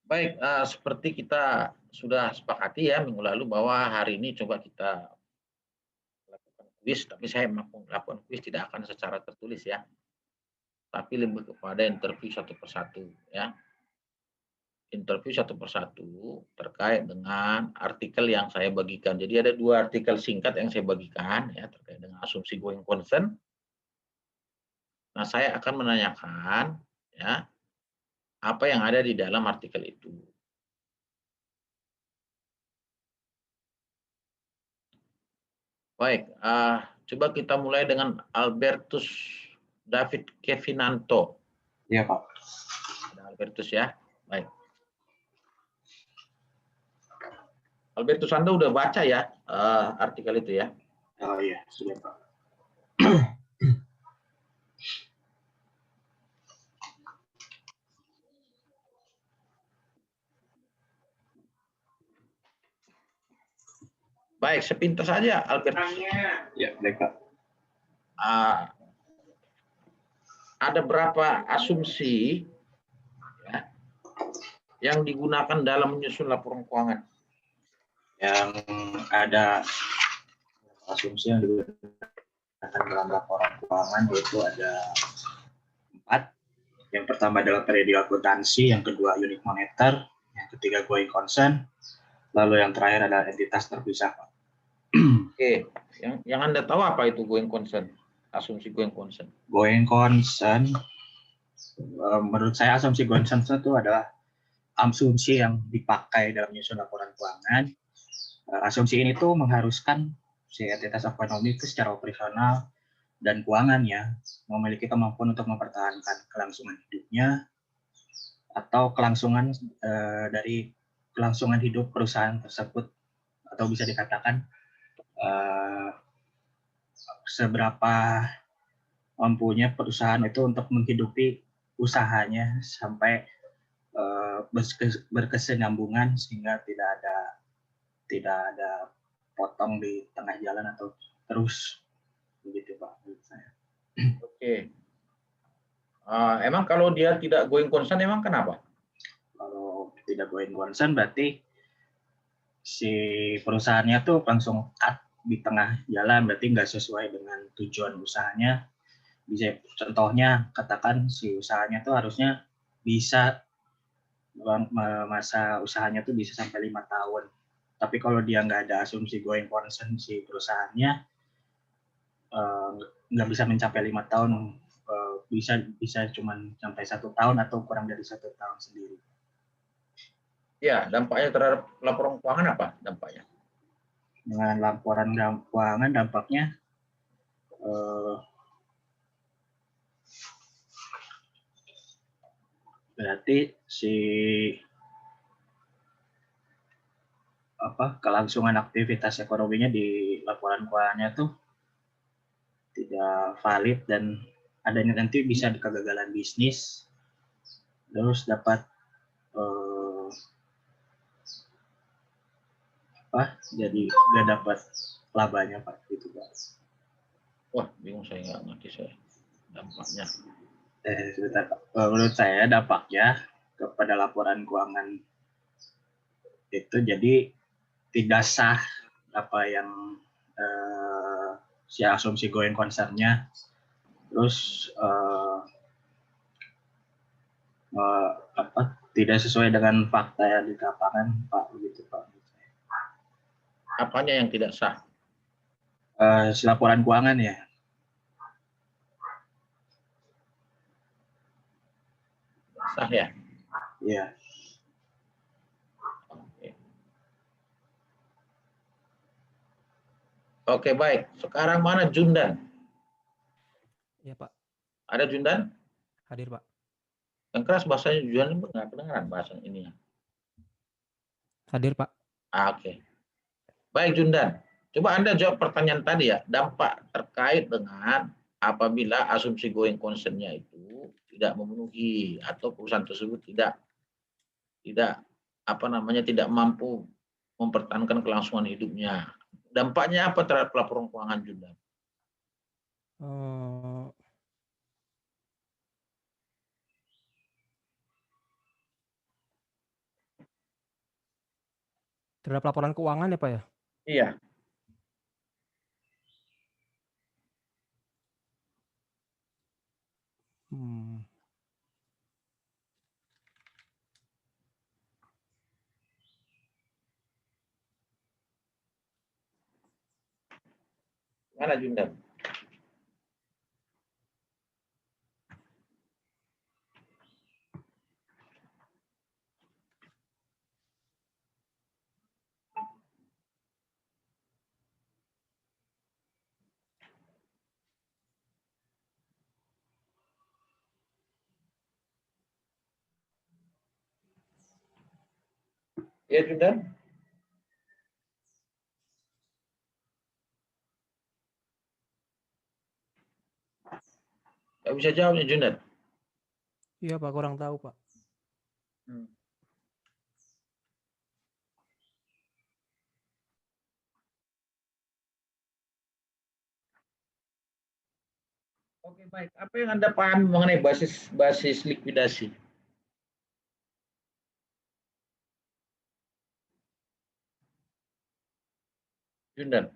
Baik, seperti kita sudah sepakati ya minggu lalu bahwa hari ini coba kita lakukan kuis, tapi saya melakukan kuis tidak akan secara tertulis ya, tapi lebih kepada interview satu persatu ya. Interview satu persatu terkait dengan artikel yang saya bagikan. Jadi ada 2 artikel singkat yang saya bagikan ya terkait dengan asumsi going concern. Nah, saya akan menanyakan ya, apa yang ada di dalam artikel itu. Baik, coba kita mulai dengan Albertus David Kevinanto. Iya, Pak. Ada Albertus ya. Baik. Albertus, Anda udah baca ya artikel itu ya? Oh iya, sudah, Pak. Baik, sepintas saja Albertus. Ya, baik, Pak. Ada berapa asumsi ya, yang digunakan dalam menyusun laporan keuangan? Yang ada asumsi yang digunakan dalam laporan keuangan yaitu ada 4. Yang pertama adalah periode akuntansi, yang kedua unit moneter, yang ketiga going concern, lalu yang terakhir adalah entitas terpisah, Pak. Oke, yang Anda tahu apa itu going concern? Asumsi going concern. Going concern, menurut saya asumsi going concern itu adalah asumsi yang dipakai dalam menyusun laporan keuangan. Asumsi ini tuh mengharuskan si entitas ekonomi itu secara operasional dan keuangannya memiliki kemampuan untuk mempertahankan kelangsungan hidupnya atau kelangsungan dari kelangsungan hidup perusahaan tersebut, atau bisa dikatakan seberapa mampunya perusahaan itu untuk menghidupi usahanya sampai berkesinambungan sehingga tidak ada potong di tengah jalan atau terus begitu, Pak, menurut saya. Oke. Emang kalau dia tidak going concern, emang kenapa? Kalau tidak going concern berarti si perusahaannya tuh langsung cut di tengah jalan, berarti nggak sesuai dengan tujuan usahanya. Bisa contohnya katakan si usahanya tuh harusnya bisa masa usahanya tuh bisa sampai 5 tahun. Tapi kalau dia nggak ada asumsi going concern si perusahaannya nggak bisa mencapai 5 tahun, bisa cuma sampai 1 tahun atau kurang dari 1 tahun sendiri. Ya, dampaknya terhadap laporan keuangan apa dampaknya? Dengan laporan keuangan dampaknya berarti si kelangsungan aktivitas ekonominya di laporan keuangannya tuh tidak valid dan adanya nanti bisa kegagalan bisnis, terus dapat jadi nggak dapat labanya, Pak, gitu, Pak. Wah, bingung, saya nggak ngerti saya dampaknya. Sebentar, Pak. Menurut saya dampaknya kepada laporan keuangan itu jadi tidak sah apa yang si asumsi going concern-nya, terus tidak sesuai dengan fakta yang di lapangan, Pak, begitu, Pak. Apanya yang tidak sah? Laporan keuangan ya. Sah ya? Iya. Oke, baik. Sekarang mana Jundan? Iya, Pak. Ada Jundan? Hadir, Pak. Yang keras bahasanya Jundan nggak kedengaran bahasa ini. Hadir, Pak. Oke. Baik, Jundan. Coba Anda jawab pertanyaan tadi ya. Dampak terkait dengan apabila asumsi going concern-nya itu tidak memenuhi atau perusahaan tersebut tidak tidak mampu mempertahankan kelangsungan hidupnya. Dampaknya apa terhadap laporan keuangan Jundan? Terhadap laporan keuangan ya Pak ya? Iya. Hmm. Mana Jundan? Iya Jundan? Nggak bisa jawab nih Jundan. Iya Pak, kurang tahu Pak. Hmm. Oke baik. Apa yang Anda pahami mengenai basis likuidasi? Jundan.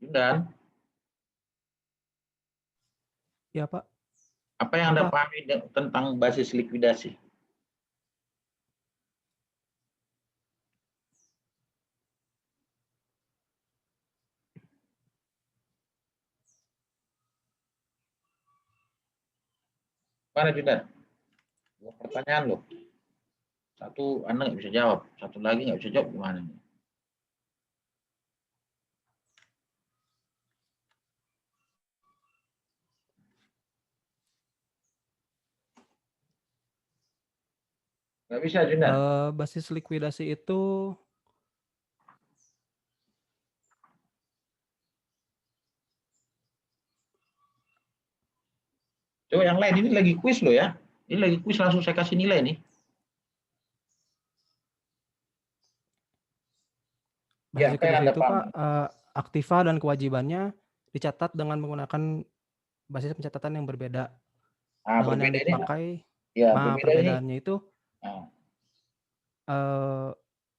Jundan. Iya Pak. Apa yang Anda Apa? pahami tentang basis likuidasi? Mana Jundan? Dua pertanyaan loh. Satu Anda nggak bisa jawab, satu lagi nggak bisa jawab gimana nih? Nggak bisa Jundan. Basis likuidasi itu Coba yang lain ini lagi kuis loh ya. Ini lagi kuis langsung saya kasih nilai nih. Ya, basis apa yang likuidasi Anda itu Pak, pahami? aktiva dan kewajibannya dicatat dengan menggunakan basis pencatatan yang berbeda Nah, dengan yang berbeda ini. dipakai. Ya, Nah, berbeda ini. perbedaannya itu Nah, eh,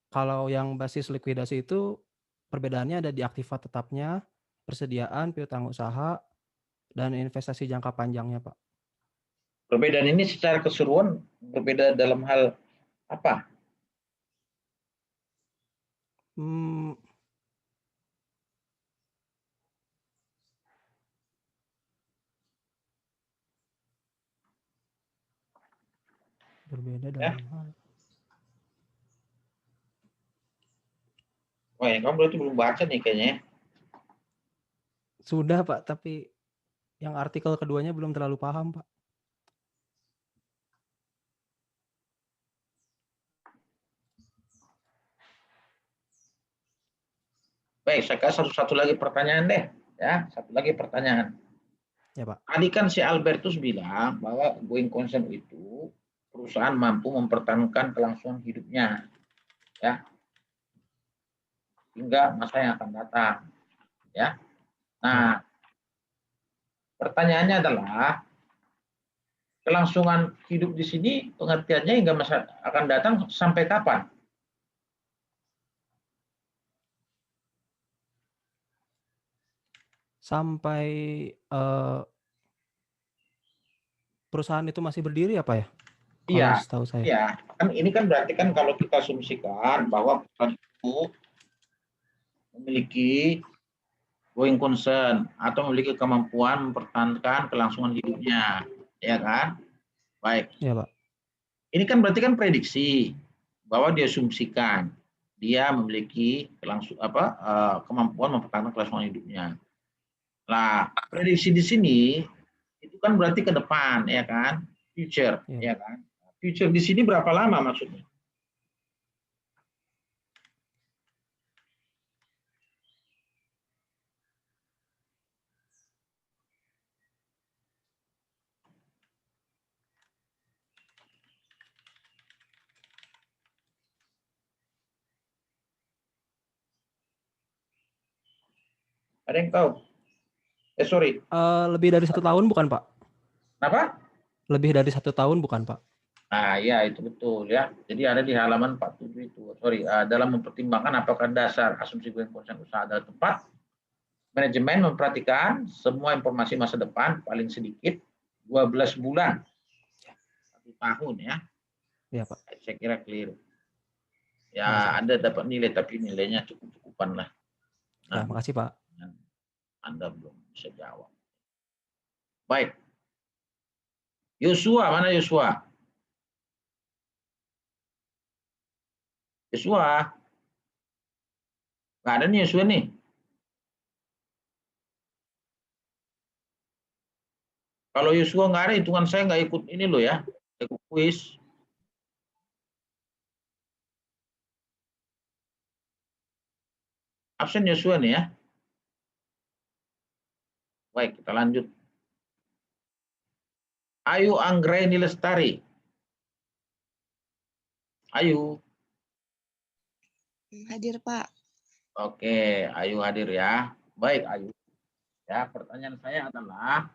kalau yang basis likuidasi itu perbedaannya ada di aktiva tetapnya, persediaan, piutang usaha, dan investasi jangka panjangnya Pak. perbedaan ini secara keseluruhan berbeda dalam hal apa? Hmm, berbeda Ya, dalam hal. wah, ya, kamu berarti belum baca nih kayaknya. Sudah Pak, tapi yang artikel keduanya belum terlalu paham Pak. Baik, saya kasih satu lagi pertanyaan deh. Ya, satu lagi pertanyaan. Ya Pak. Tadi kan si Albertus bilang bahwa going concern itu perusahaan mampu mempertahankan kelangsungan hidupnya, ya, hingga masa yang akan datang, ya. Ya Pak. Nah, pertanyaannya adalah kelangsungan hidup di sini pengertiannya hingga masa akan datang sampai kapan? Sampai perusahaan itu masih berdiri ya Pak ya? Kalau Iya, setahu saya. iya. Kan ini kan berarti kan kalau kita asumsikan bahwa perusahaan itu memiliki going concern atau memiliki kemampuan mempertahankan kelangsungan hidupnya, ya kan? Baik. Ya Pak. Ini kan berarti kan prediksi bahwa diasumsikan dia memiliki kemampuan mempertahankan kelangsungan hidupnya. Nah, prediksi di sini itu kan berarti ke depan, ya kan? Future, Ya ya Pak. kan? Future di sini berapa lama maksudnya? Ada yang tahu? Sorry. Lebih dari 1 tahun bukan, Pak? Kenapa? Lebih dari 1 tahun bukan, Pak? Nah, ya itu betul ya. Jadi ada di halaman 47 itu. Sorry, dalam mempertimbangkan apakah dasar asumsi going concern usaha adalah tepat, manajemen memperhatikan semua informasi masa depan paling sedikit 12 bulan, 1 tahun ya. Iya, Pak. Saya kira clear. Ya, Makasih, Pak. Anda dapat nilai tapi nilainya cukup-cukupan lah. Ya, Nah, makasih, Pak. Anda belum bisa jawab. Baik. Yosua, mana Yosua? Yosua. Nggak ada nih Yosua nih. Kalau Yosua nggak ada, hitungan saya nggak ikut ini loh ya. Ikut kuis. Absen Yosua nih ya. Baik, kita lanjut. Ayu Anggraini Lestari. Ayu. Hadir, Pak. Oke, Ayu hadir ya. Baik, Ayu. Ya, pertanyaan saya adalah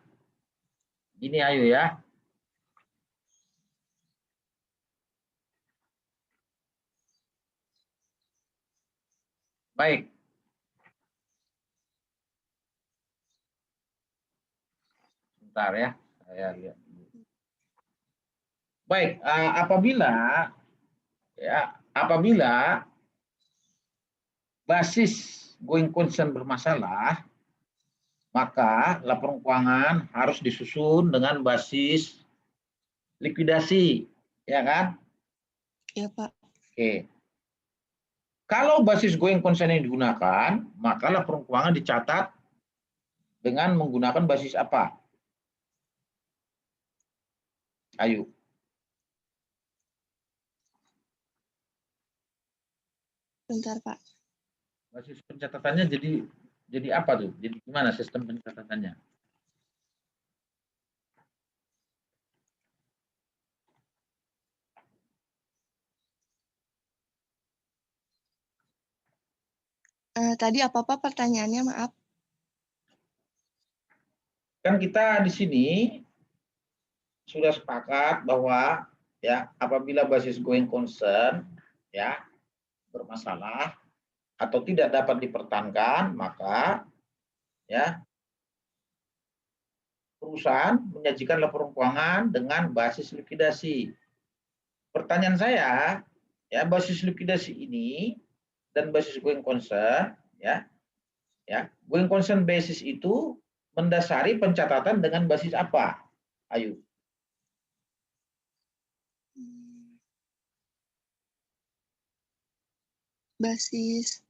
gini Ayu ya. Baik. Sebentar ya, saya lihat. Baik, apabila basis going concern bermasalah, maka laporan keuangan harus disusun dengan basis likuidasi, ya kan? Ya, Pak. Oke. Kalau basis going concern yang digunakan, maka laporan keuangan dicatat dengan menggunakan basis apa? Ayo. Bentar, Pak. Basis pencatatannya jadi apa tuh? Jadi gimana sistem pencatatannya? Tadi apa-apa pertanyaannya, maaf. Kan kita di sini sudah sepakat bahwa ya apabila basis going concern ya bermasalah atau tidak dapat dipertahankan, maka ya perusahaan menyajikan laporan keuangan dengan basis likuidasi. Pertanyaan saya, ya basis likuidasi ini dan basis going concern, ya going concern basis itu mendasari pencatatan dengan basis apa? Ayo. Basis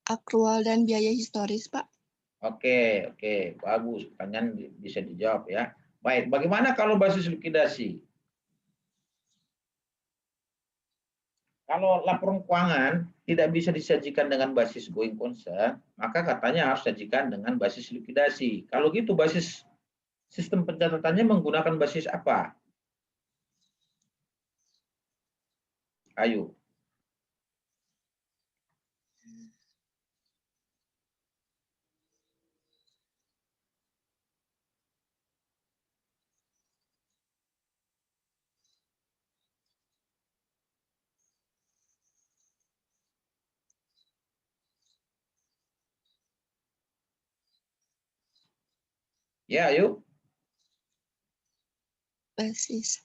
akrual dan biaya historis, Pak. Oke, bagus. Pertanyaan bisa dijawab ya. Baik, bagaimana kalau basis likuidasi? Kalau laporan keuangan tidak bisa disajikan dengan basis going concern, maka katanya harus disajikan dengan basis likuidasi. Kalau gitu basis sistem pencatatannya menggunakan basis apa? Ayo. Ya, ayo. Basis.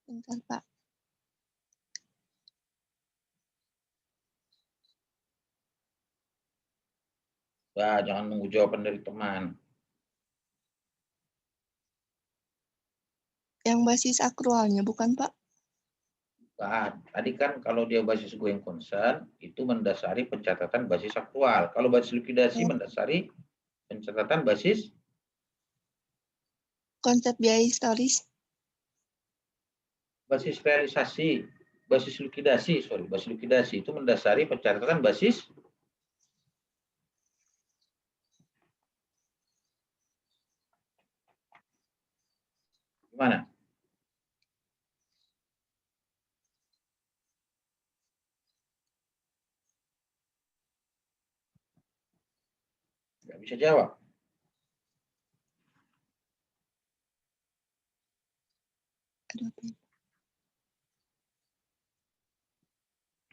Bentar, Pak. Nah, jangan nunggu jawaban dari teman. Yang basis akrualnya, bukan, Pak? Bukan. Tadi kan kalau dia basis going concern, itu mendasari pencatatan basis aktual. Kalau basis likuidasi mendasari pencatatan basis Konsep biaya historis. basis realisasi, basis likuidasi itu mendasari pencatatan basis gimana? Nggak bisa jawab. Aduh, apa ya?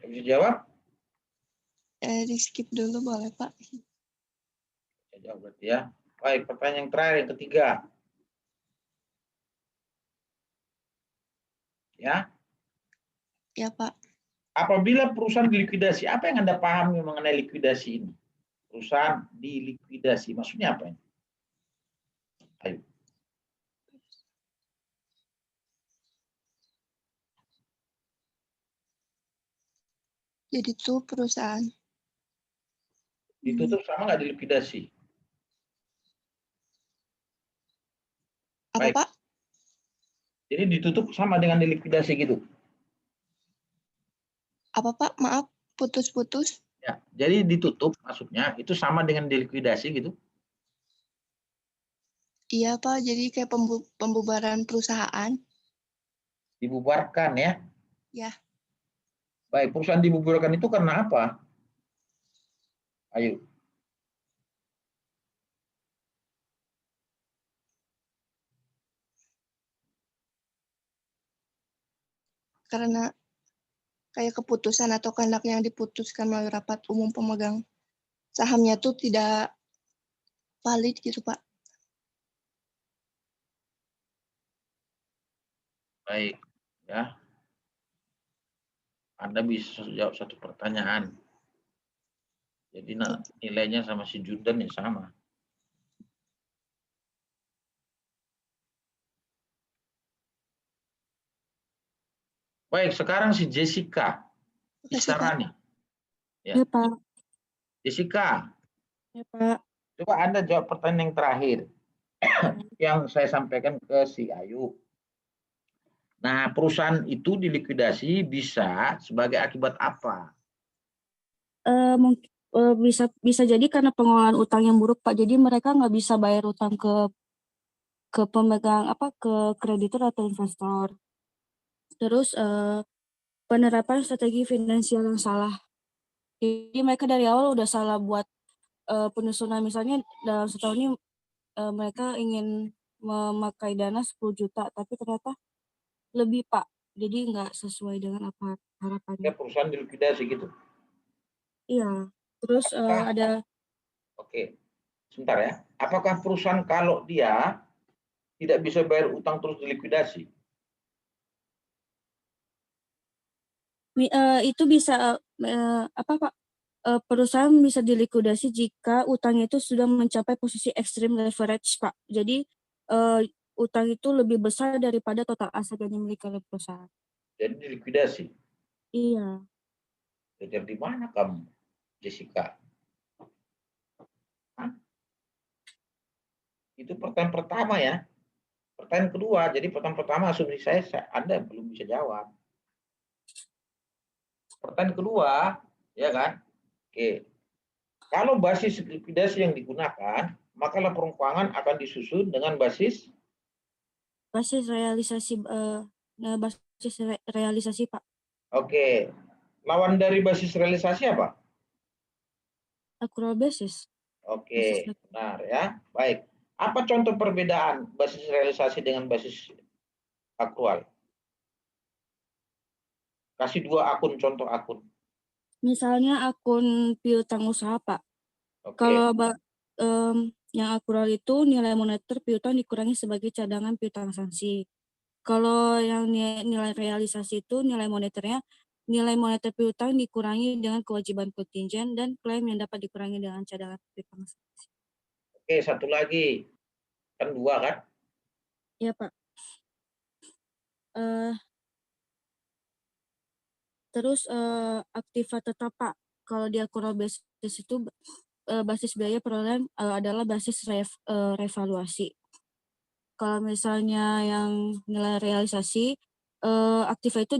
Nggak bisa jawab? Di skip dulu boleh Pak? Bisa jawab berarti ya. Baik, pertanyaan yang terakhir, yang ketiga. Ya, Ya Pak. apabila perusahaan dilikuidasi, apa yang Anda pahami mengenai likuidasi ini? Perusahaan dilikuidasi, maksudnya apa ini? Ayo. Jadi tuh perusahaan. Ditutup sama nggak dilikuidasi? Apa Baik. Pak? Jadi ditutup sama dengan dilikuidasi gitu. Apa Pak? Maaf, putus-putus. Ya, jadi ditutup maksudnya itu sama dengan dilikuidasi gitu. Iya Pak, jadi kayak pembubaran perusahaan. Dibubarkan ya. Ya. Baik, perusahaan dibubarkan itu karena apa? Ayo. Karena kayak keputusan atau kehendak yang diputuskan melalui rapat umum pemegang sahamnya tuh tidak valid gitu Pak. Baik, ya. Anda bisa jawab satu pertanyaan. Jadi nilainya sama si Jundan ya sama. Baik, sekarang si Jessica Istarani. Ya, Pak. Jessica, Ya, Pak. coba Anda jawab pertanyaan yang terakhir yang saya sampaikan ke si Ayu. Nah, perusahaan itu dilikuidasi bisa sebagai akibat apa? Mungkin bisa jadi karena pengelolaan utang yang buruk, Pak. Jadi mereka nggak bisa bayar utang ke pemegang ke kreditur atau investor. Terus penerapan strategi finansial yang salah. Jadi mereka dari awal udah salah buat penyusunan, misalnya dalam setahun ini mereka ingin memakai dana 10 juta, tapi ternyata lebih, Pak. Jadi nggak sesuai dengan apa harapannya. Ya, perusahaan dilikuidasi gitu. Iya. Terus ada Oke, sebentar ya. Apakah perusahaan kalau dia tidak bisa bayar utang terus dilikuidasi? Itu bisa Pak? Perusahaan bisa dilikuidasi jika utangnya itu sudah mencapai posisi extreme leverage, Pak. Jadi utang itu lebih besar daripada total aset yang dimiliki oleh perusahaan. Jadi dilikuidasi. Iya. Belajar di mana kamu, Jessica? Hah? Itu pertanyaan pertama ya. Pertanyaan kedua, jadi pertanyaan pertama asumsi saya Anda belum bisa jawab. Pertanyaan kedua, ya kan? Oke. Kalau basis likuidasi yang digunakan, maka laporan keuangan akan disusun dengan basis realisasi, Pak. Oke. Lawan dari basis realisasi apa? Accrual basis. Oke, benar ya. Baik. Apa contoh perbedaan basis realisasi dengan basis akrual? Kasih dua akun, contoh akun. Misalnya akun piutang usaha, Pak. Oke. Kalau yang akrual itu nilai moneter piutang dikurangi sebagai cadangan piutang sanksi. Kalau yang nilai realisasi itu nilai moneter piutang dikurangi dengan kewajiban kontingen dan klaim yang dapat dikurangi dengan cadangan piutang sanksi. Oke, satu lagi. Kan dua kan? Iya, Pak. Terus aktiva tetap, Pak. Kalau di accrual basis itu basis biaya perolehan adalah basis revaluasi. Kalau misalnya yang nilai realisasi, aktiva itu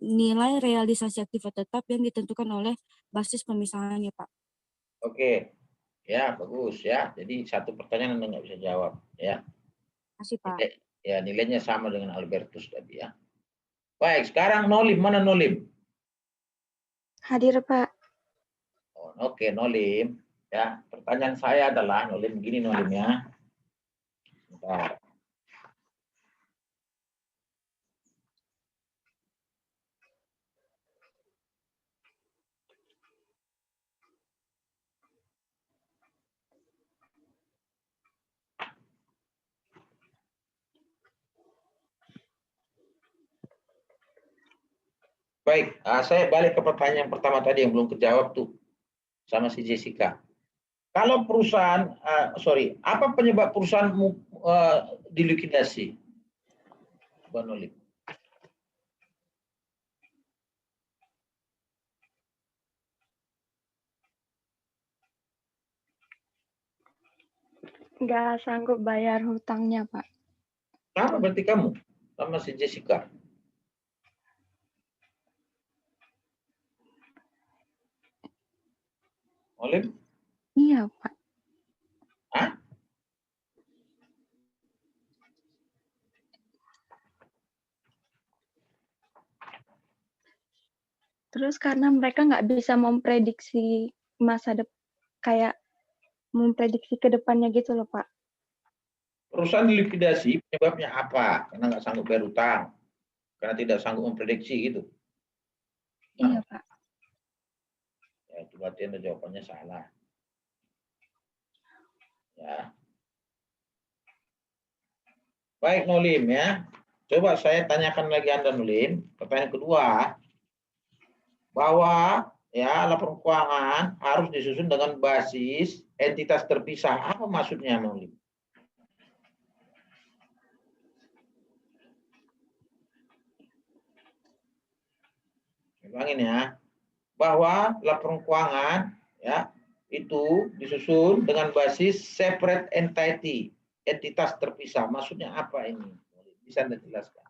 nilai realisasi aktiva tetap yang ditentukan oleh basis pemisahannya, Pak. Oke, ya bagus ya. Jadi satu pertanyaan Anda nggak bisa jawab ya. Masih, Pak. Ya, nilainya sama dengan Albertus tadi ya. Baik, sekarang Nolim, mana Nolim? Hadir, Pak. Oh, Oke, Nolim. Ya, pertanyaan saya adalah, Nolim, begini Nolim ya. Bentar. Baik, saya balik ke pertanyaan pertama tadi yang belum kejawab tuh sama si Jessica. Kalau perusahaan, apa penyebab perusahaanmu dilikuidasi, Bang Nolim? Nggak sanggup bayar hutangnya, Pak. Apa berarti kamu sama si Jessica? Nolim? Iya, Pak. Hah? Terus karena mereka nggak bisa memprediksi masa depan, kayak memprediksi ke depannya gitu loh, Pak. Perusahaan dilikuidasi penyebabnya apa? Karena nggak sanggup bayar utang, karena tidak sanggup memprediksi gitu. Iya, Pak. Ya, itu berarti Anda jawabannya salah. Ya. Baik Nolim ya. Coba saya tanyakan lagi Anda Nolim. Pertanyaan kedua, bahwa ya laporan keuangan harus disusun dengan basis entitas terpisah. Apa maksudnya Nolim? Ulangin ya. Bahwa laporan keuangan ya itu disusun dengan basis separate entity, entitas terpisah. Maksudnya apa ini? Bisa Anda jelaskan?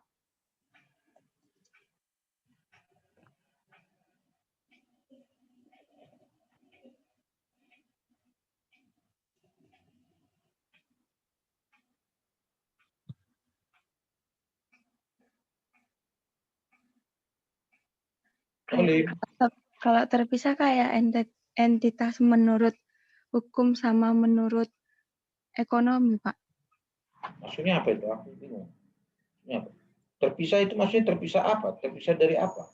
Nolim. Kalau terpisah kayak entitas menurut hukum sama menurut ekonomi, Pak. Maksudnya apa itu? Aku bingung. Maksudnya apa? Terpisah itu maksudnya terpisah apa? Terpisah dari apa?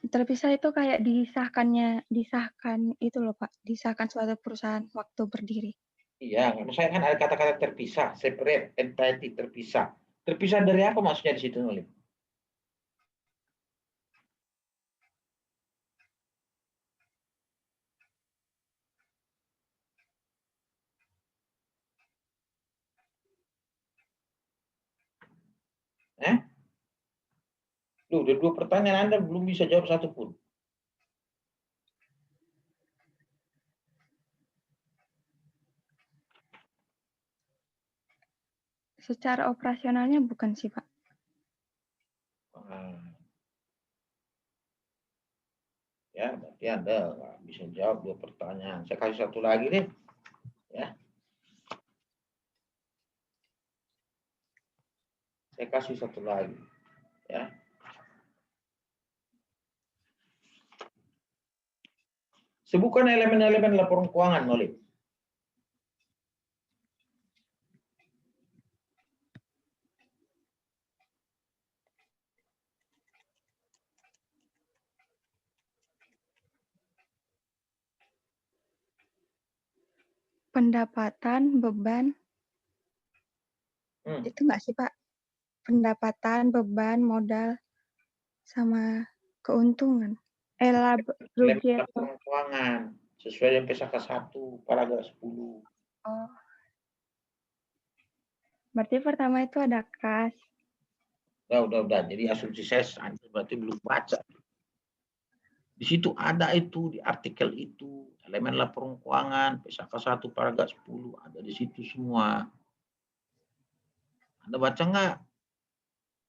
Terpisah itu kayak disahkan itu loh, Pak. Disahkan suatu perusahaan waktu berdiri. Iya, saya kan ada kata-kata terpisah, separate, entity, terpisah. Terpisah dari apa maksudnya di situ, Nolim? Loh, udah 2 pertanyaan Anda belum bisa jawab satu pun. Secara operasionalnya bukan sih, Pak. Ya, berarti Anda nggak bisa jawab 2 pertanyaan. Saya kasih satu lagi deh. Ya. Saya kasih satu lagi. Ya. Sebutkan elemen-elemen laporan keuangan, Nolim. Pendapatan, beban, itu nggak sih, Pak? Pendapatan, beban, modal, sama keuntungan. Rugi atau... Laporan keuangan sesuai dengan PSAK 1 paragraf 10. Oh. Berarti pertama itu ada kas. Udah. Jadi asumsi saya berarti belum baca. Di situ ada itu, di artikel itu, elemen laporan keuangan, PSAK 1 paragraf 10, ada di situ semua. Anda baca nggak,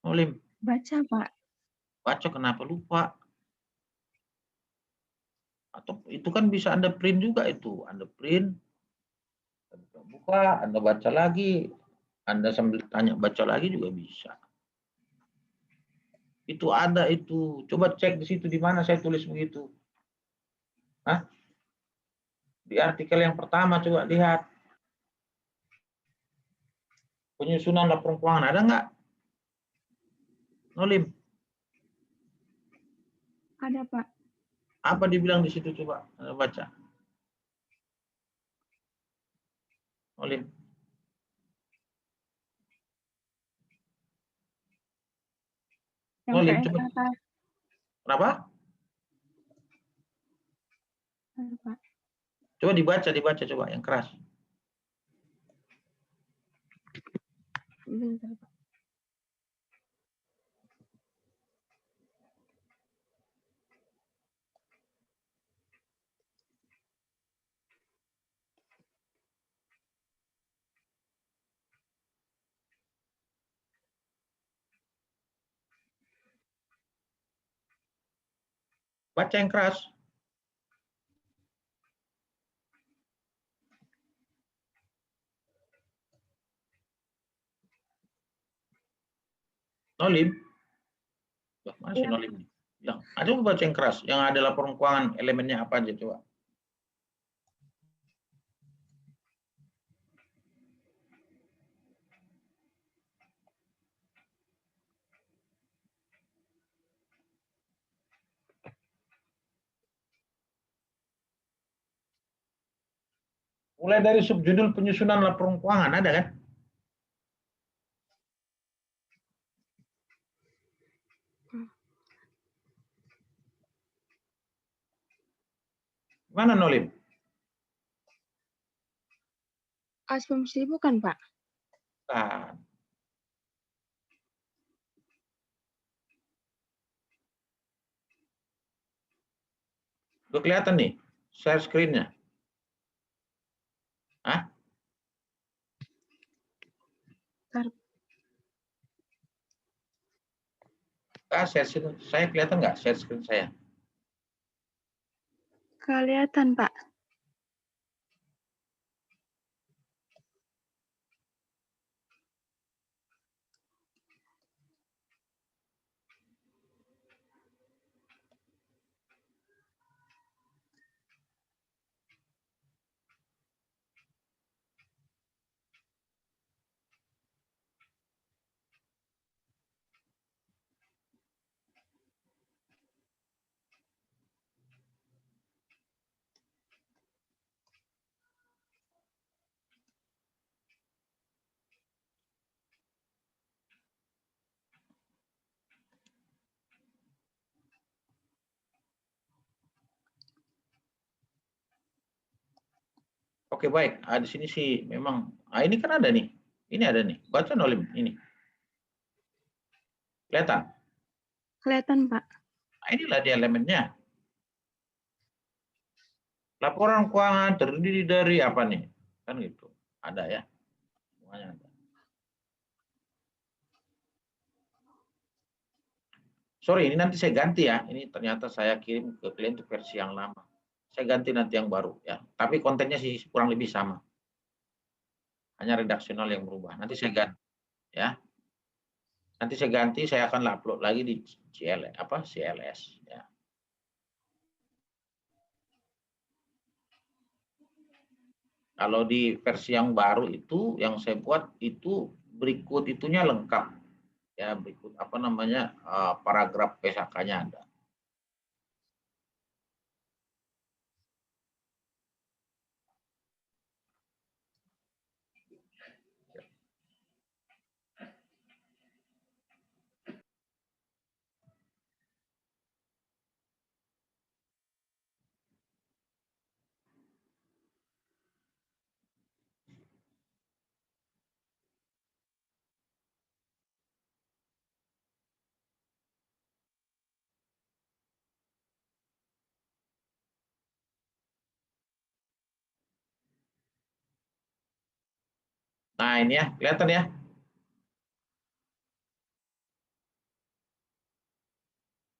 Nolim? Baca, Pak. Baca, kenapa lupa? Atau itu kan bisa Anda print juga itu. Anda print, buka, Anda baca lagi. Anda sambil tanya baca lagi juga bisa. Itu ada itu. Coba cek di situ di mana saya tulis begitu. Hah? Di artikel yang pertama coba lihat. Penyusunan laporan keuangan ada nggak? Nolim. Ada, Pak. Apa dibilang di situ coba Anda baca. Nolim. Yang Nolim, ke coba. atas. Kenapa? Ada, Pak. Coba dibaca coba yang keras. Bentar, Pak. Baca yang keras. Nolim. Loh, mana si Iya, Nolim nih? Bilang, ada baca yang keras. Yang ada laporan keuangan elemennya apa aja coba. Mulai dari subjudul penyusunan laporan keuangan ada kan? Mana Nolim? asumsi bukan, Pak? Nah, udah kelihatan nih share screen-nya. Hah? Share screen saya kelihatan nggak share screen saya? Kelihatan, Pak. Oke baik. Di sini sih memang. Ini kan ada nih. Ini ada nih. Baca Nolim ini. Kelihatan? Kelihatan, Pak. Nah, inilah dia elemennya. Laporan keuangan terdiri dari apa nih? Kan gitu. Ada ya. Semuanya ada. Sorry, ini nanti saya ganti ya. Ini ternyata saya kirim ke klien itu versi yang lama. Saya ganti nanti yang baru ya. Tapi kontennya sih kurang lebih sama. Hanya redaksional yang berubah. Nanti saya ganti ya. Nanti saya ganti, saya akan upload lagi di CLS ya. Kalau di versi yang baru itu yang saya buat itu berikut itunya lengkap ya, berikut apa namanya paragraf PSAK-nya ada. Nah ini ya, kelihatan ya.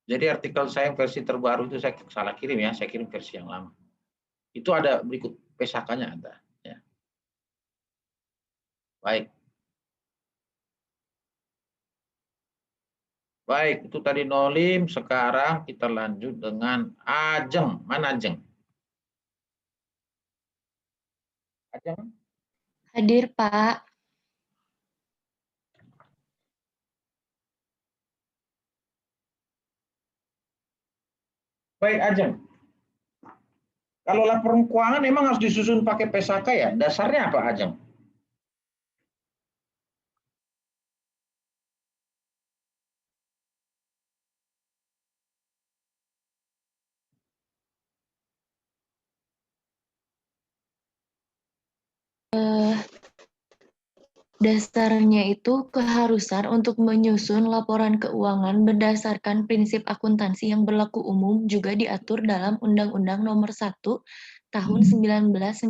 Jadi artikel saya versi terbaru itu saya salah kirim ya, saya kirim versi yang lama. Itu ada berikut PSAK-nya ada. Ya. Baik. Baik, itu tadi Nolim. Sekarang kita lanjut dengan Ajeng. Mana Ajeng? Ajeng? Hadir, Pak. Baik, Ajeng. Kalau laporan keuangan emang harus disusun pakai pesaka ya? Dasarnya apa, Ajeng? Dasarnya itu keharusan untuk menyusun laporan keuangan berdasarkan prinsip akuntansi yang berlaku umum juga diatur dalam Undang-Undang Nomor 1 Tahun 1995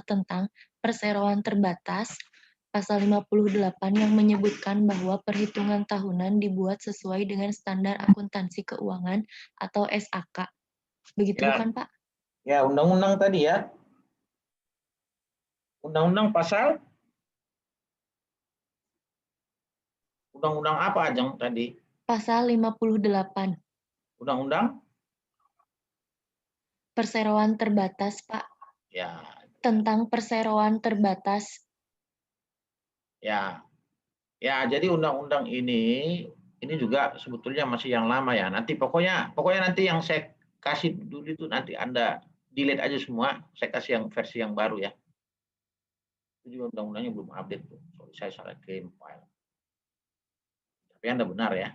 tentang Perseroan Terbatas, Pasal 58 yang menyebutkan bahwa perhitungan tahunan dibuat sesuai dengan standar akuntansi keuangan atau SAK. Begitu Ya. bukan, Pak? Ya, undang-undang tadi ya. Undang-undang pasal? Undang-undang apa, Ajeng, tadi? Pasal 58. Undang-undang? Perseroan terbatas, Pak. Ya. Tentang perseroan terbatas. Ya. Ya, jadi undang-undang ini juga sebetulnya masih yang lama ya. Nanti pokoknya nanti yang saya kasih dulu itu nanti Anda delete aja semua. Saya kasih yang versi yang baru ya. Itu juga undang-undangnya belum update tuh. Sorry, saya salah kirim file. Tapi Anda benar ya.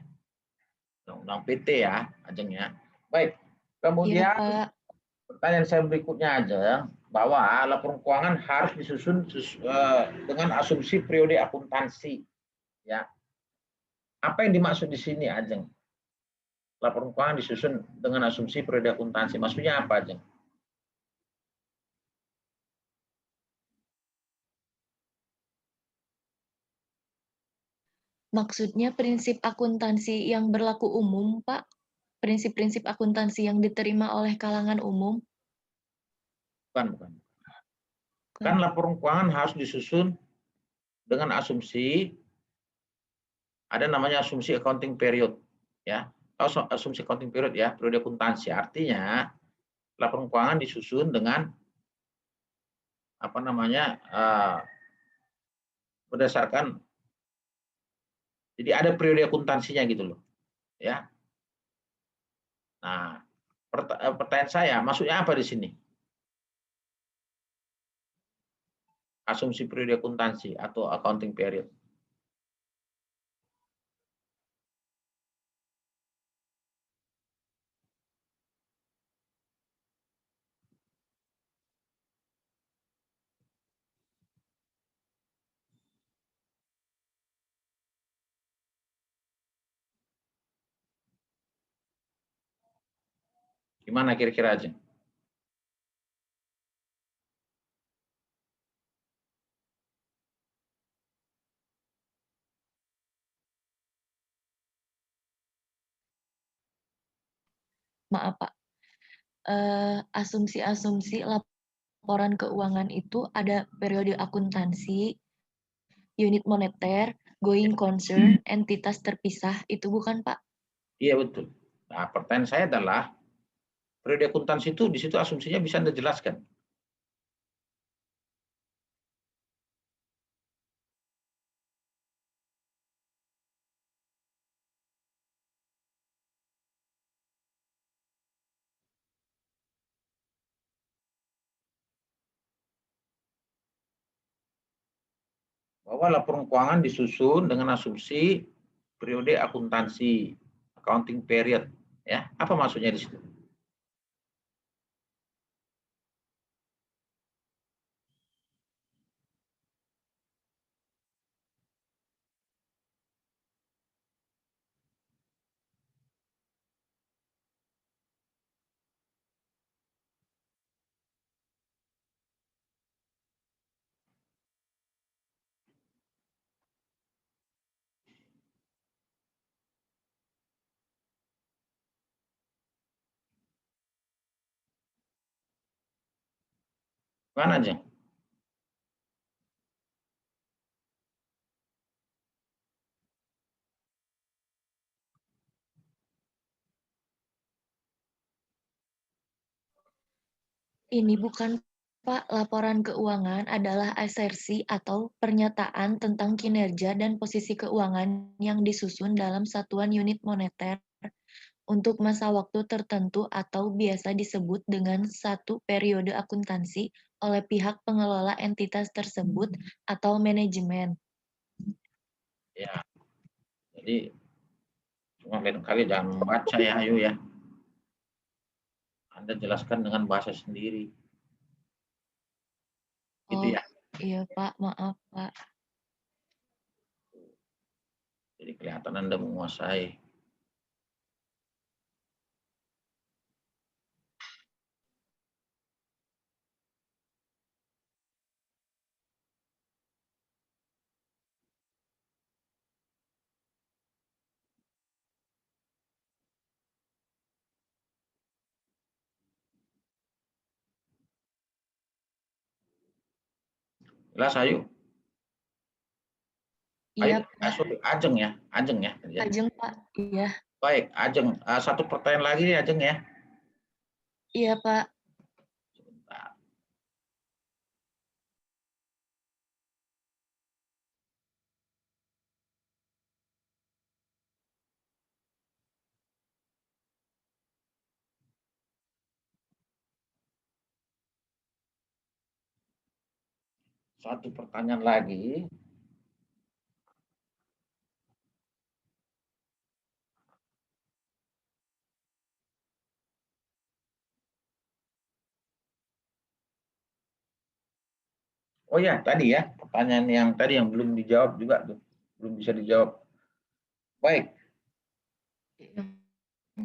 Undang-undang PT ya, Ajeng ya. Baik. Kemudian Iya, Pak. pertanyaan saya berikutnya aja, bahwa laporan keuangan harus disusun dengan asumsi periode akuntansi. Ya. Apa yang dimaksud di sini, Ajeng? Laporan keuangan disusun dengan asumsi periode akuntansi. Maksudnya apa, Ajeng? Maksudnya prinsip akuntansi yang berlaku umum, Pak. Prinsip-prinsip akuntansi yang diterima oleh kalangan umum. Bukan. Kan laporan keuangan harus disusun dengan asumsi, ada namanya asumsi accounting period. Ya, asumsi accounting period ya, periode akuntansi. Artinya laporan keuangan disusun dengan apa namanya, berdasarkan, jadi ada periode akuntansinya gitu loh, ya. Nah, pertanyaan saya, maksudnya apa di sini? Asumsi periode akuntansi atau accounting period. Gimana kira-kira aja? Maaf, Pak. Asumsi-asumsi laporan keuangan itu ada periode akuntansi, unit moneter, going concern, entitas terpisah. Itu bukan, Pak? Iya betul. Nah, pertanyaan saya adalah periode akuntansi itu di situ asumsinya bisa Anda jelaskan. Bahwa laporan keuangan disusun dengan asumsi periode akuntansi, accounting period, ya. Apa maksudnya di situ? Mana aja? Ini bukan Pak, laporan keuangan adalah asersi atau pernyataan tentang kinerja dan posisi keuangan yang disusun dalam satuan unit moneter untuk masa waktu tertentu atau biasa disebut dengan satu periode akuntansi oleh pihak pengelola entitas tersebut atau manajemen. Ya, jadi cuma lain kali jangan membaca ya, ayo ya. Anda jelaskan dengan bahasa sendiri. Gitu Oh, ya. iya Pak, maaf Pak. Jadi kelihatan Anda menguasai. Jelas, ayo. Iya Ayo, Pak, sorry, Ajeng ya, Ajeng ya. Ajeng Pak, iya. Baik, Ajeng. Satu pertanyaan lagi nih, Ajeng ya. Iya Pak. Sebentar. Satu pertanyaan lagi. Oh ya, tadi ya, pertanyaan yang tadi yang belum dijawab juga tuh. Belum bisa dijawab. Baik,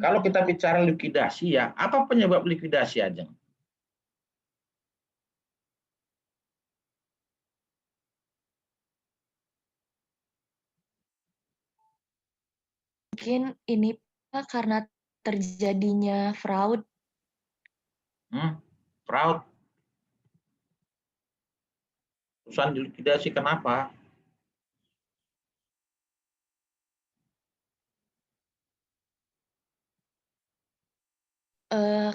kalau kita bicara likuidasi ya, apa penyebab likuidasi, Ajeng? Mungkin ini Pak karena terjadinya fraud. Fraud. Perusahaan dilikuidasi kenapa?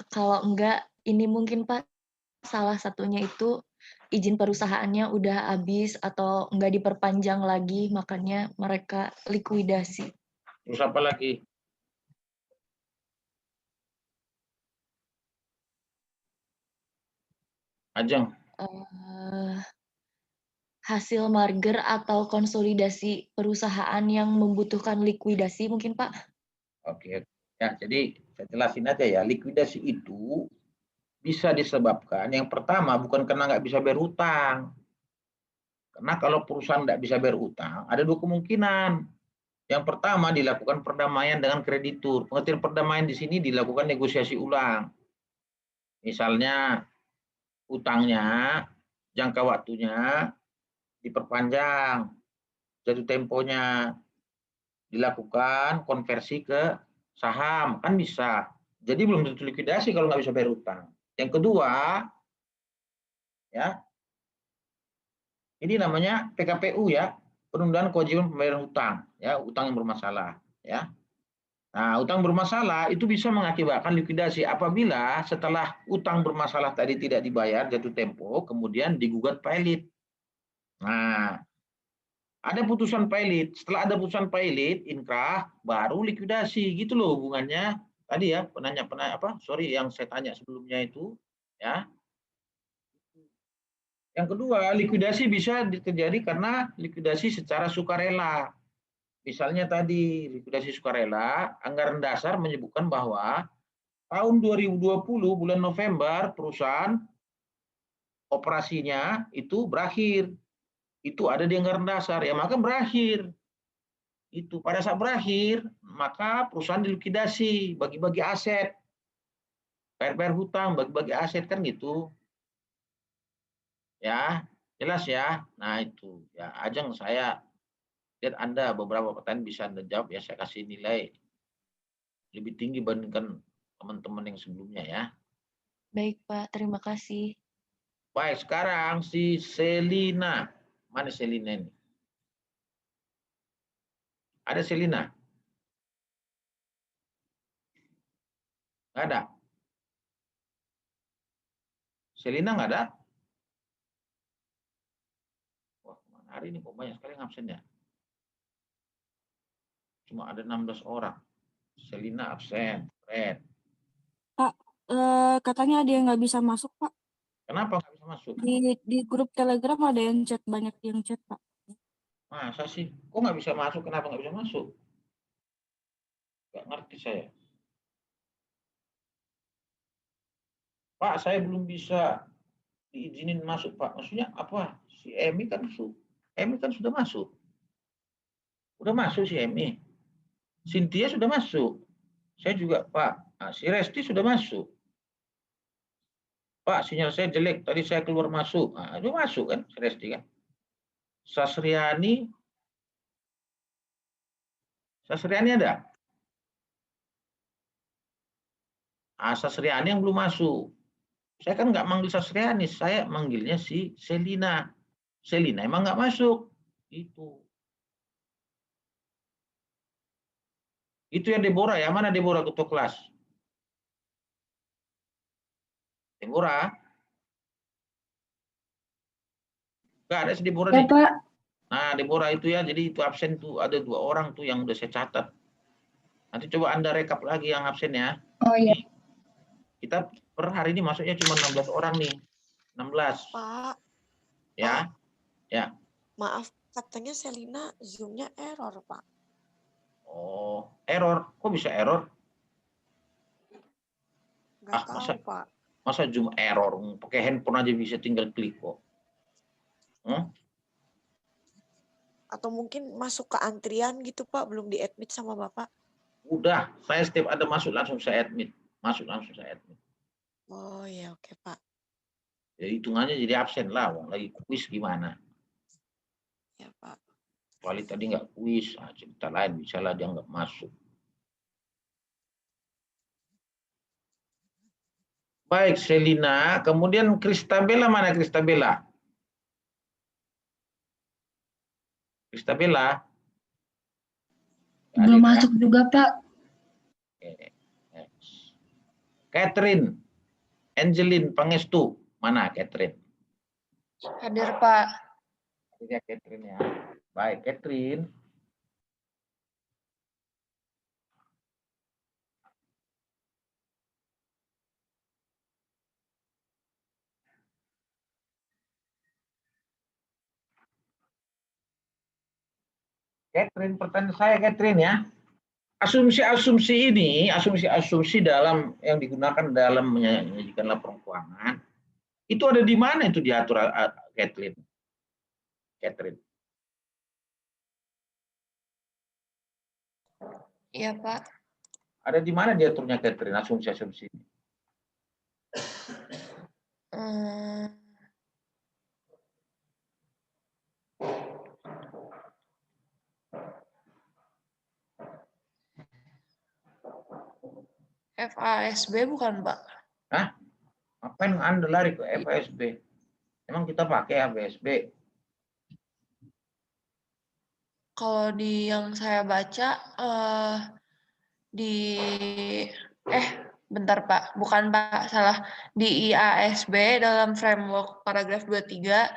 Kalau enggak, ini mungkin Pak salah satunya itu izin perusahaannya udah habis atau enggak diperpanjang lagi, makanya mereka likuidasi. Terus apa lagi? Ajeng. Hasil merger atau konsolidasi perusahaan yang membutuhkan likuidasi mungkin Pak? Oke. Ya, jadi saya jelasin aja ya, likuidasi itu bisa disebabkan yang pertama bukan karena nggak bisa bayar utang. Karena kalau perusahaan nggak bisa bayar utang, ada dua kemungkinan. Yang pertama dilakukan perdamaian dengan kreditur. Pengertian perdamaian di sini dilakukan negosiasi ulang. Misalnya utangnya, jangka waktunya diperpanjang, jatuh temponya, dilakukan konversi ke saham, kan bisa. Jadi belum tentu likuidasi kalau nggak bisa bayar utang. Yang kedua, ya, ini namanya PKPU ya, penundaan kewajiban pembayaran utang, ya, utang yang bermasalah, ya. Nah, utang bermasalah itu bisa mengakibatkan likuidasi apabila setelah utang bermasalah tadi tidak dibayar jatuh tempo, kemudian digugat pilot. Nah, ada putusan pilot. Setelah ada putusan pilot, inkrah, baru likuidasi, gitu loh hubungannya. Tadi ya, penanya apa? Sorry, yang saya tanya sebelumnya itu, ya. Yang kedua, likuidasi bisa terjadi karena likuidasi secara sukarela. Misalnya tadi likuidasi sukarela, anggaran dasar menyebutkan bahwa tahun 2020 bulan November perusahaan operasinya itu berakhir. Itu ada di anggaran dasar, ya maka berakhir. Itu pada saat berakhir, maka perusahaan dilikuidasi, bagi-bagi aset. Bayar-bayar hutang, bagi-bagi aset kan gitu. Ya, jelas ya. Nah, itu. Ya, Ajeng saya lihat Anda beberapa pertanyaan bisa Anda jawab ya, saya kasih nilai lebih tinggi bandingkan teman-teman yang sebelumnya ya. Baik Pak, terima kasih. Baik, sekarang si Selina. Mana Selina ini? Ada Selina? Nggak ada. Selina nggak ada? Wah, hari ini kok banyak sekali yang absen ya? Cuma ada 16 orang. Selina absen. Red. Pak, katanya ada yang nggak bisa masuk, Pak. Kenapa nggak bisa masuk? Di grup Telegram ada yang chat, banyak yang chat, Pak. Masa sih? Kok nggak bisa masuk? Kenapa nggak bisa masuk? Nggak ngerti saya. Pak, saya belum bisa diizinin masuk, Pak. Maksudnya apa? Si Emi kan sudah masuk. Udah masuk si Emi. Cynthia sudah masuk. Saya juga, Pak. Nah, si Resti sudah masuk. Pak, sinyal saya jelek. Tadi saya keluar masuk. Nah, itu masuk kan, si Resti kan. Sasriani ada? Sasriani yang belum masuk. Saya kan nggak manggil Sasriani, saya manggilnya si Selina. Selina emang nggak masuk. Itu yang Deborah ya. Mana Deborah ketua kelas? Deborah? Nggak ada si Deborah Ya, nih. Pak. Nah, Deborah itu ya, jadi itu absen tuh ada 2 orang tuh yang udah saya catat. Nanti coba Anda rekap lagi yang absen ya. Oh iya. Kita per hari ini masuknya cuma 16 orang nih. 16. Pak. Ya. Pak. Ya. Maaf, katanya Selina Zoom-nya error, Pak. Oh, error. Kok bisa error? Nggak tahu, Pak. Masa Zoom error? Pakai handphone aja bisa tinggal klik kok. Atau mungkin masuk ke antrian gitu, Pak, belum di-admit sama Bapak. Udah, saya setiap ada masuk langsung saya admit. Oh iya, oke, Pak. Ya hitungannya jadi absen lah, lagi kuis gimana. Ya, Pak. Kecuali tadi nggak kuis, cerita lain, bisa lah dia nggak masuk. Baik, Selina. Kemudian Kristabella mana Kristabella? Kristabella? Belum masuk juga, Pak. Catherine, Angeline Pangestu. Mana Catherine? Hadir, Pak. Ini Catherine ya. Baik, Catherine. Catherine, pertanyaan saya Catherine ya. Asumsi-asumsi dalam yang digunakan dalam menyajikan laporan keuangan itu ada di mana itu diatur, Catherine? Iya, Pak. Ada di mana diaturnya Catherine asumsi-asumsi ini? FASB bukan, Pak? Hah? Ngapain Anda lari ke FASB? Emang kita pakai FASB? Kalau di yang saya baca bentar, Pak. Bukan, Pak, salah. Di IASB dalam framework paragraf 23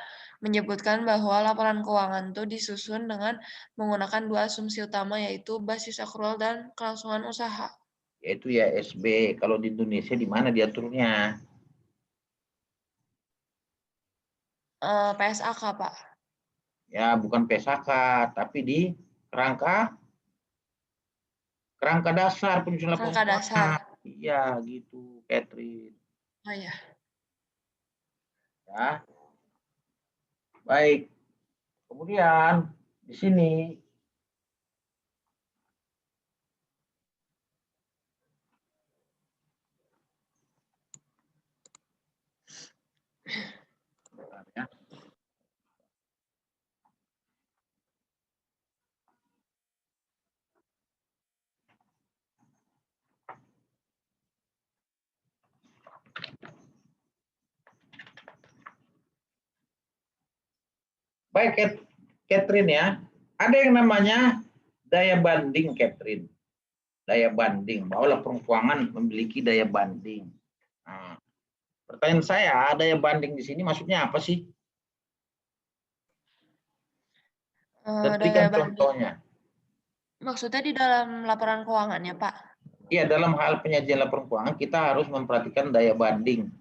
menyebutkan bahwa laporan keuangan itu disusun dengan menggunakan 2 asumsi utama, yaitu basis akrual dan kelangsungan usaha. Yaitu ya SB. Kalau di Indonesia di mana diaturnya? PSAK, Pak. Ya, bukan PSAK, tapi di kerangka dasar penyusunan laporan Kerangka dasar. Iya, gitu, Catherine. Oh ya. Ya. Baik. Kemudian di sini ya. Baik, Catherine ya. Ada yang namanya daya banding, Catherine. Daya banding, bahwa laporan keuangan memiliki daya banding. Nah, Pertanyaan saya, daya banding di sini maksudnya apa sih? Dan berikan Daya banding. contohnya. Maksudnya di dalam laporan keuangannya, Pak? Iya, dalam hal penyajian laporan keuangan kita harus memperhatikan daya banding.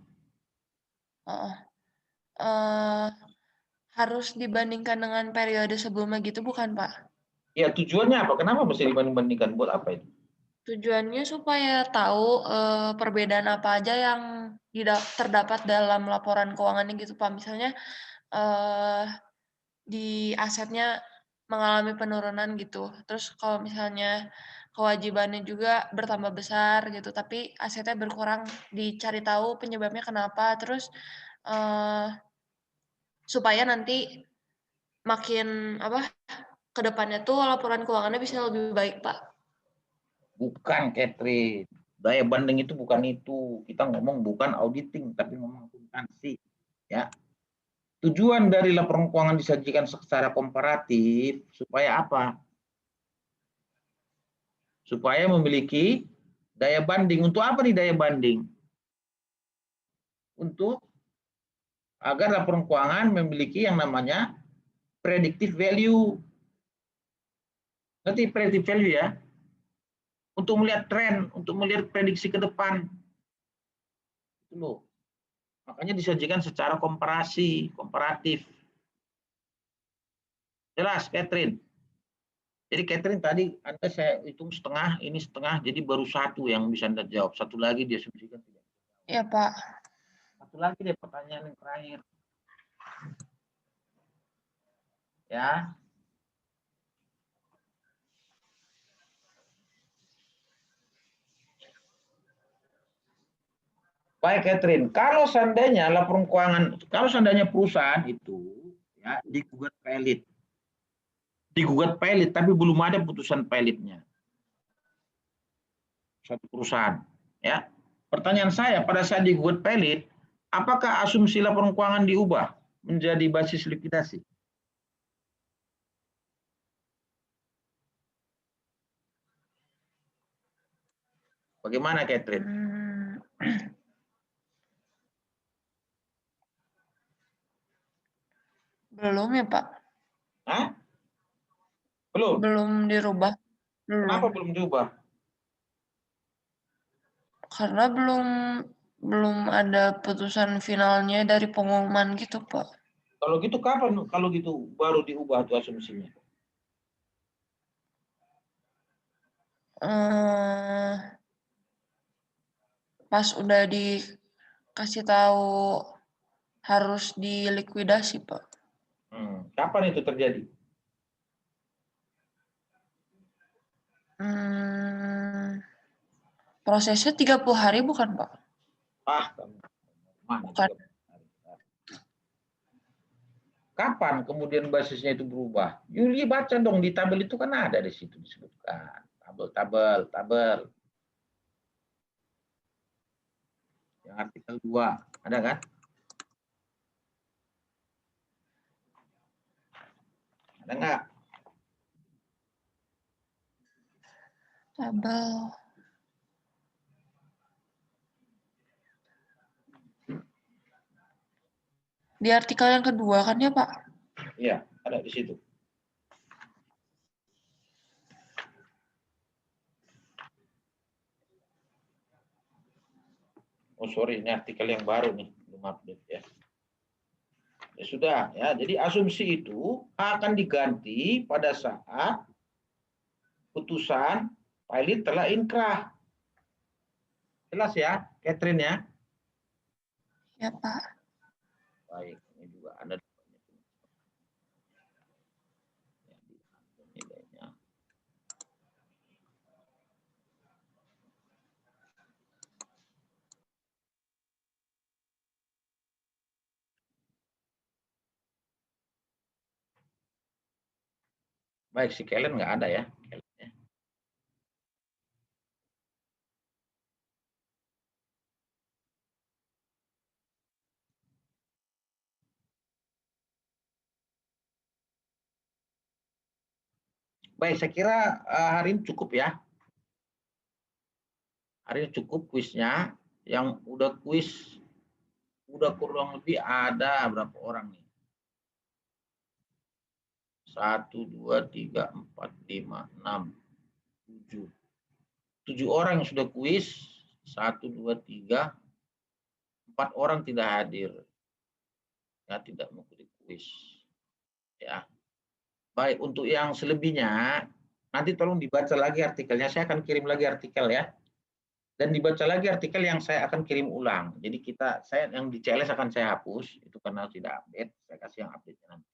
Harus dibandingkan dengan periode sebelumnya gitu bukan, Pak? Ya, tujuannya apa? Kenapa mesti dibanding-bandingkan? Buat apa itu? Tujuannya supaya tahu perbedaan apa aja yang terdapat dalam laporan keuangannya gitu, Pak. Misalnya di asetnya mengalami penurunan gitu. Terus kalau misalnya kewajibannya juga bertambah besar gitu, tapi asetnya berkurang, dicari tahu penyebabnya kenapa. Terus supaya nanti makin ke depannya tuh laporan keuangannya bisa lebih baik, Pak. Bukan, Catherine. Daya banding itu bukan itu. Kita ngomong bukan auditing, tapi ngomong akuntansi. Ya. Tujuan dari laporan keuangan disajikan secara komparatif supaya apa? Supaya memiliki daya banding. Untuk apa nih daya banding? Untuk agar laporan keuangan memiliki yang namanya predictive value. Nanti predictive value ya. Untuk melihat tren, untuk melihat prediksi ke depan. Itu loh. Makanya disajikan secara komparatif. Jelas, Catherine? Jadi Catherine tadi Anda saya hitung setengah, ini setengah, jadi baru satu yang bisa Anda jawab. Satu lagi dia asumsikan tidak. Iya, Pak. Satu lagi deh pertanyaan yang terakhir. Ya. Baik, Catherine. Kalau seandainya laporan keuangan, kalau seandainya perusahaan itu ya digugat pilot, tapi belum ada putusan pilotnya. Suatu perusahaan, ya. Pertanyaan saya, pada saat digugat pilot, apakah asumsi laporan keuangan diubah menjadi basis likuidasi? Bagaimana, Catherine? Belum ya, Pak? Hah? Belum? Belum dirubah. Kenapa belum diubah? Karena belum ada putusan finalnya dari pengumuman gitu, Pak. Kalau gitu kapan? Kalau gitu baru diubah tuh asumsinya? Pas udah dikasih tahu harus dilikuidasi, Pak. Kapan itu terjadi? Prosesnya 30 hari bukan, Pak? Bukan. Kapan kemudian basisnya itu berubah? Yuli baca dong, di tabel itu kan ada di situ disebutkan. Tabel. Yang artikel 2, ada kan? Ada nggak? Tabel. Di artikel yang kedua kan ya, Pak? Iya, ada di situ. Oh sorry, ini artikel yang baru nih, belum update ya. Ya sudah, ya. Jadi asumsi itu akan diganti pada saat putusan pilot telah inkrah. Jelas ya, Catherine ya? Ya, Pak. Baik, ini juga ada nilainya. Baik, si Kellen nggak ada ya. Baik, saya kira hari ini cukup ya. Hari ini cukup kuisnya. Yang udah kuis Udah kurang lebih ada berapa orang nih? 1, 2, 3, 4, 5, 6, 7. 7 orang yang sudah kuis. 1, 2, 3, 4 orang tidak hadir. Ya, tidak mengikuti kuis. Ya. Baik, untuk yang selebihnya, nanti tolong dibaca lagi artikelnya. Saya akan kirim lagi artikel ya. Dan dibaca lagi artikel yang saya akan kirim ulang. Jadi saya yang di CLS akan saya hapus, itu karena tidak update. Saya kasih yang update nanti.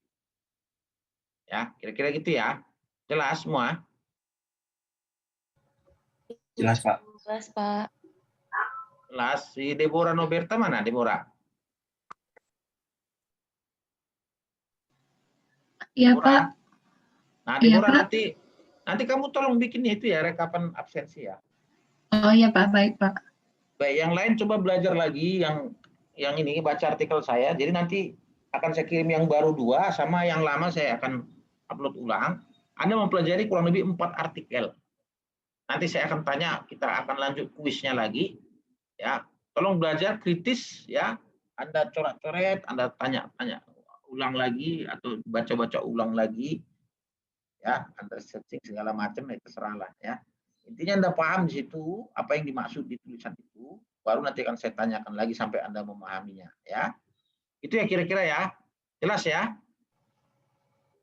Ya, kira-kira gitu ya. Jelas semua? Jelas, Pak. Jelas, Pak. Jelas. Si Deborah Noberta mana, Deborah? Iya, Deborah? Pak. Nah, Iya, Deborah, Pak. nanti kamu tolong bikin itu ya, rekapan absensi ya. Oh iya, Pak. Baik, Pak. Baik, yang lain coba belajar lagi yang ini, baca artikel saya. Jadi nanti akan saya kirim yang baru 2, sama yang lama saya akan upload ulang. Anda mempelajari kurang lebih 4 artikel. Nanti saya akan tanya, kita akan lanjut kuisnya lagi. Ya, tolong belajar kritis ya. Anda coret-coret, Anda tanya-tanya ulang lagi atau baca-baca ulang lagi. Ya, Anda searching segala macam, itu terserahlah ya. Intinya Anda paham di situ apa yang dimaksud di tulisan itu, baru nanti akan saya tanyakan lagi sampai Anda memahaminya ya. Itu ya kira-kira ya. Jelas ya?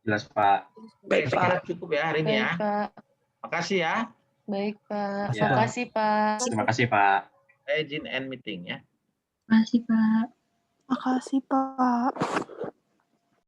Jelas, Pak. Baik, saya kira cukup ya hari ini ya. Baik, Pak. Makasih ya. Baik, Pak. Ya. Makasih, Pak. Terima kasih, Pak. Saya izin end meeting ya. Makasih, Pak. Makasih, Pak.